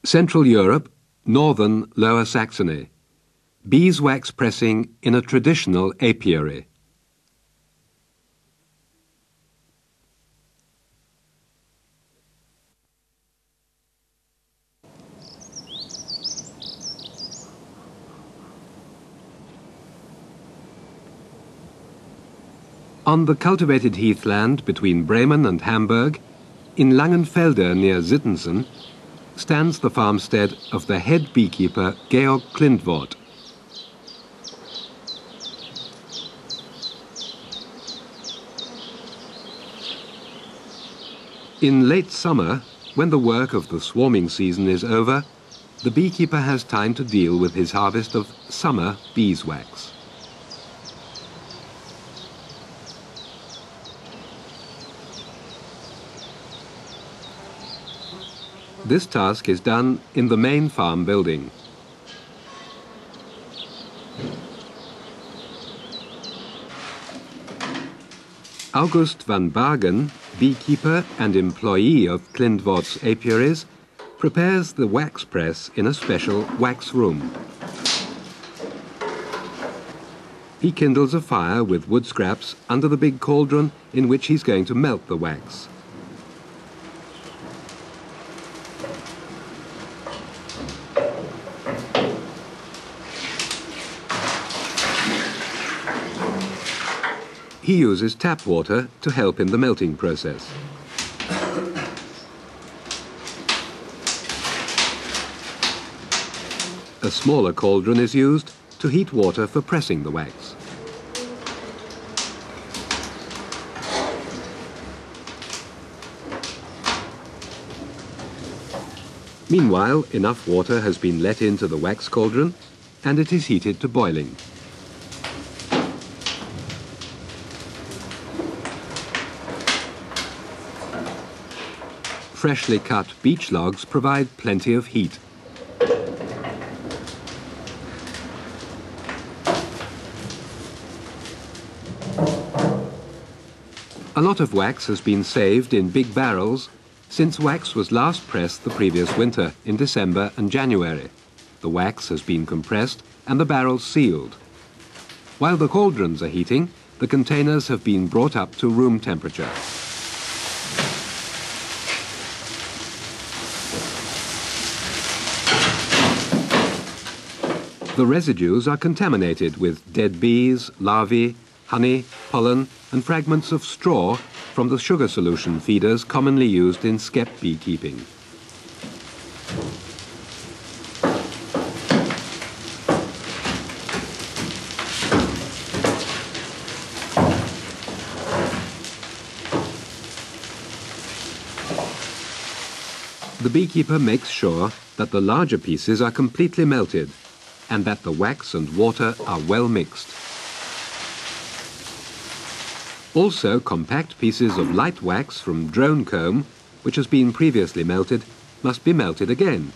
Central Europe, northern Lower Saxony. Beeswax pressing in a traditional apiary. On the cultivated heathland between Bremen and Hamburg, in Langenfelde near Sittensen, stands the farmstead of the head beekeeper Georg Klindworth. In late summer, when the work of the swarming season is over, the beekeeper has time to deal with his harvest of summer beeswax. This task is done in the main farm building. August van Bargen, beekeeper and employee of Klindworth's apiaries, prepares the wax press in a special wax room. He kindles a fire with wood scraps under the big cauldron in which he's going to melt the wax. He uses tap water to help in the melting process. A smaller cauldron is used to heat water for pressing the wax. Meanwhile, enough water has been let into the wax cauldron and it is heated to boiling. Freshly cut beech logs provide plenty of heat. A lot of wax has been saved in big barrels since wax was last pressed the previous winter in December and January. The wax has been compressed and the barrels sealed. While the cauldrons are heating, the containers have been brought up to room temperature. The residues are contaminated with dead bees, larvae, honey, pollen and fragments of straw from the sugar solution feeders commonly used in skep beekeeping. The beekeeper makes sure that the larger pieces are completely melted and that the wax and water are well mixed. Also, compact pieces of light wax from drone comb, which has been previously melted, must be melted again.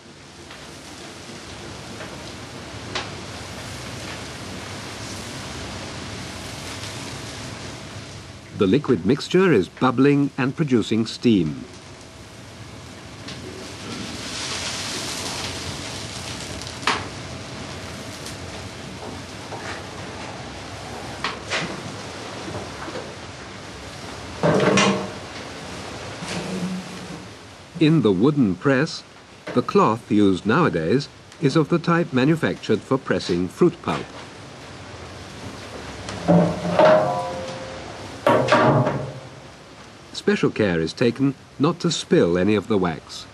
The liquid mixture is bubbling and producing steam. In the wooden press, the cloth used nowadays is of the type manufactured for pressing fruit pulp. Special care is taken not to spill any of the wax.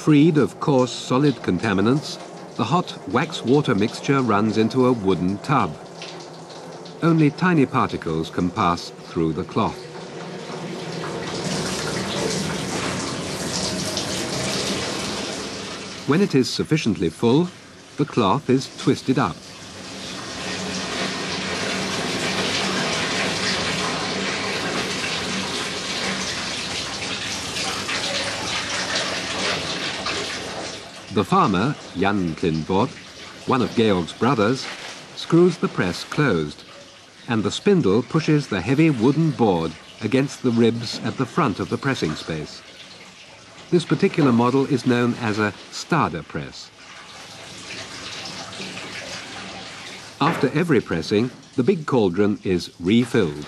Freed of coarse solid contaminants, the hot wax-water mixture runs into a wooden tub. Only tiny particles can pass through the cloth. When it is sufficiently full, the cloth is twisted up. The farmer, Jan Klinborg, one of Georg's brothers, screws the press closed, and the spindle pushes the heavy wooden board against the ribs at the front of the pressing space. This particular model is known as a starter press. After every pressing, the big cauldron is refilled.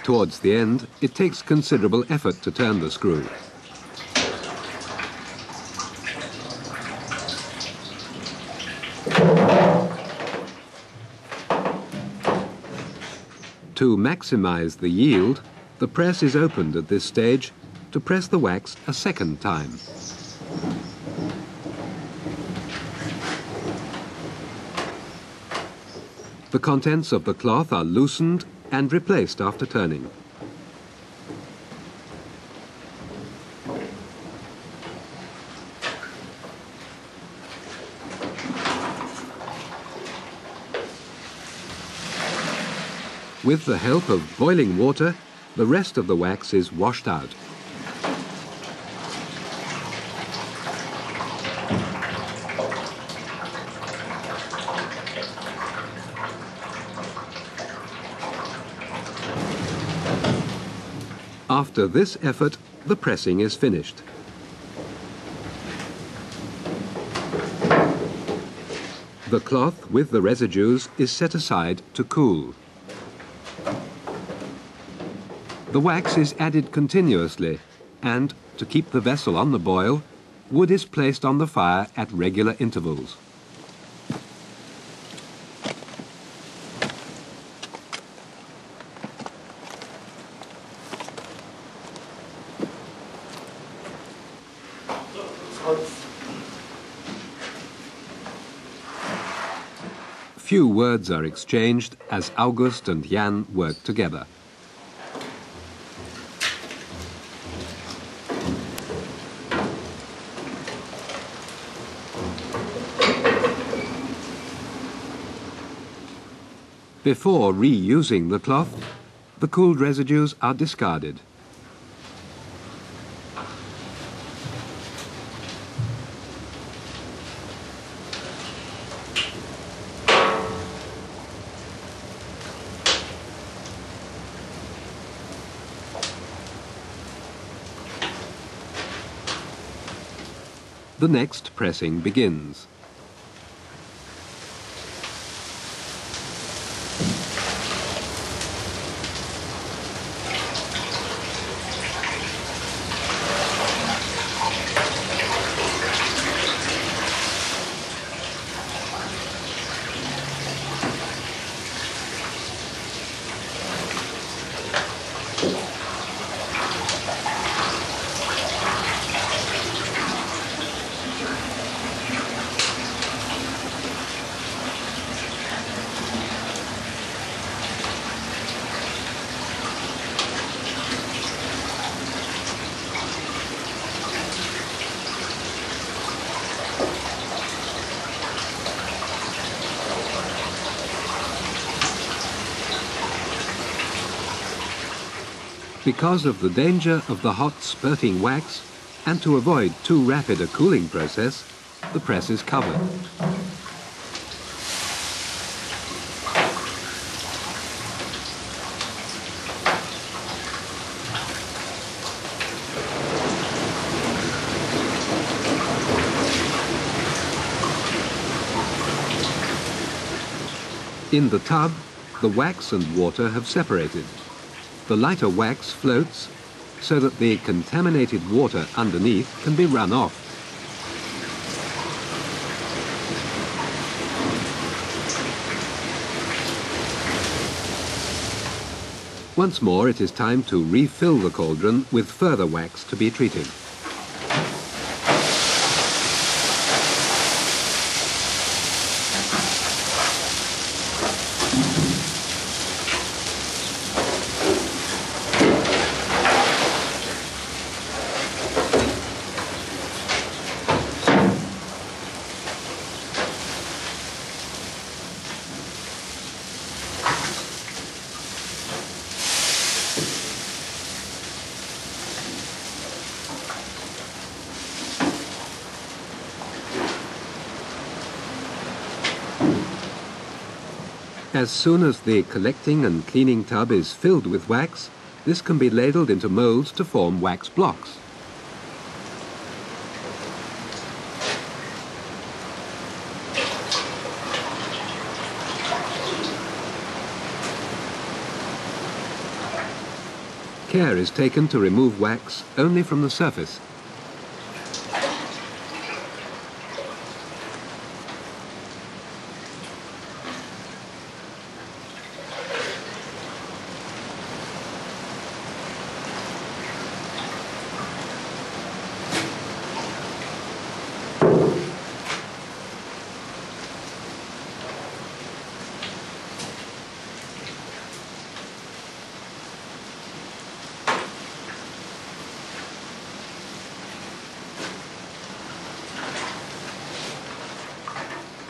Towards the end, it takes considerable effort to turn the screw. To maximize the yield, the press is opened at this stage to press the wax a second time. The contents of the cloth are loosened and replaced after turning. With the help of boiling water, the rest of the wax is washed out. After this effort, the pressing is finished. The cloth with the residues is set aside to cool. The wax is added continuously, and, to keep the vessel on the boil, wood is placed on the fire at regular intervals. Few words are exchanged as August and Jan work together. Before reusing the cloth, the cooled residues are discarded. The next pressing begins. Because of the danger of the hot spurting wax, and to avoid too rapid a cooling process, the press is covered. In the tub, the wax and water have separated. The lighter wax floats so that the contaminated water underneath can be run off. Once more, it is time to refill the cauldron with further wax to be treated. As soon as the collecting and cleaning tub is filled with wax, this can be ladled into moulds to form wax blocks. Care is taken to remove wax only from the surface.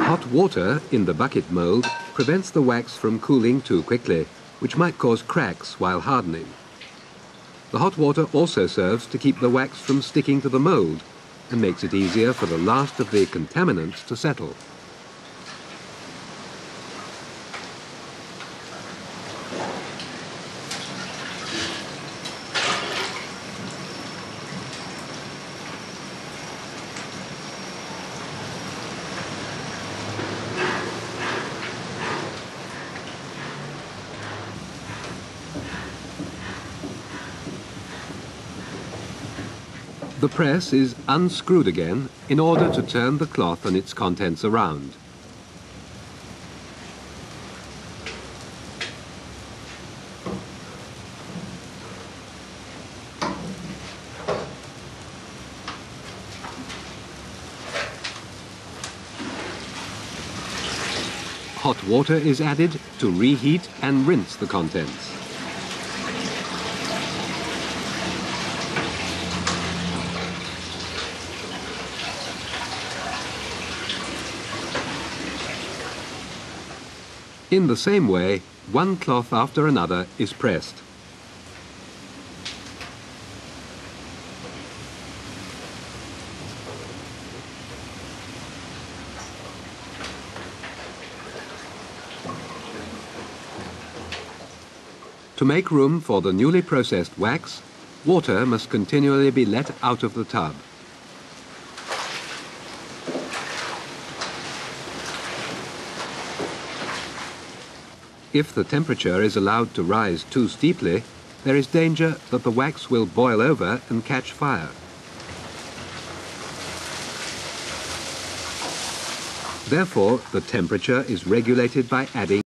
Hot water in the bucket mould prevents the wax from cooling too quickly, which might cause cracks while hardening. The hot water also serves to keep the wax from sticking to the mould and makes it easier for the last of the contaminants to settle. The press is unscrewed again in order to turn the cloth and its contents around. Hot water is added to reheat and rinse the contents. In the same way, one cloth after another is pressed. To make room for the newly processed wax, water must continually be let out of the tub. If the temperature is allowed to rise too steeply, there is danger that the wax will boil over and catch fire. Therefore, the temperature is regulated by adding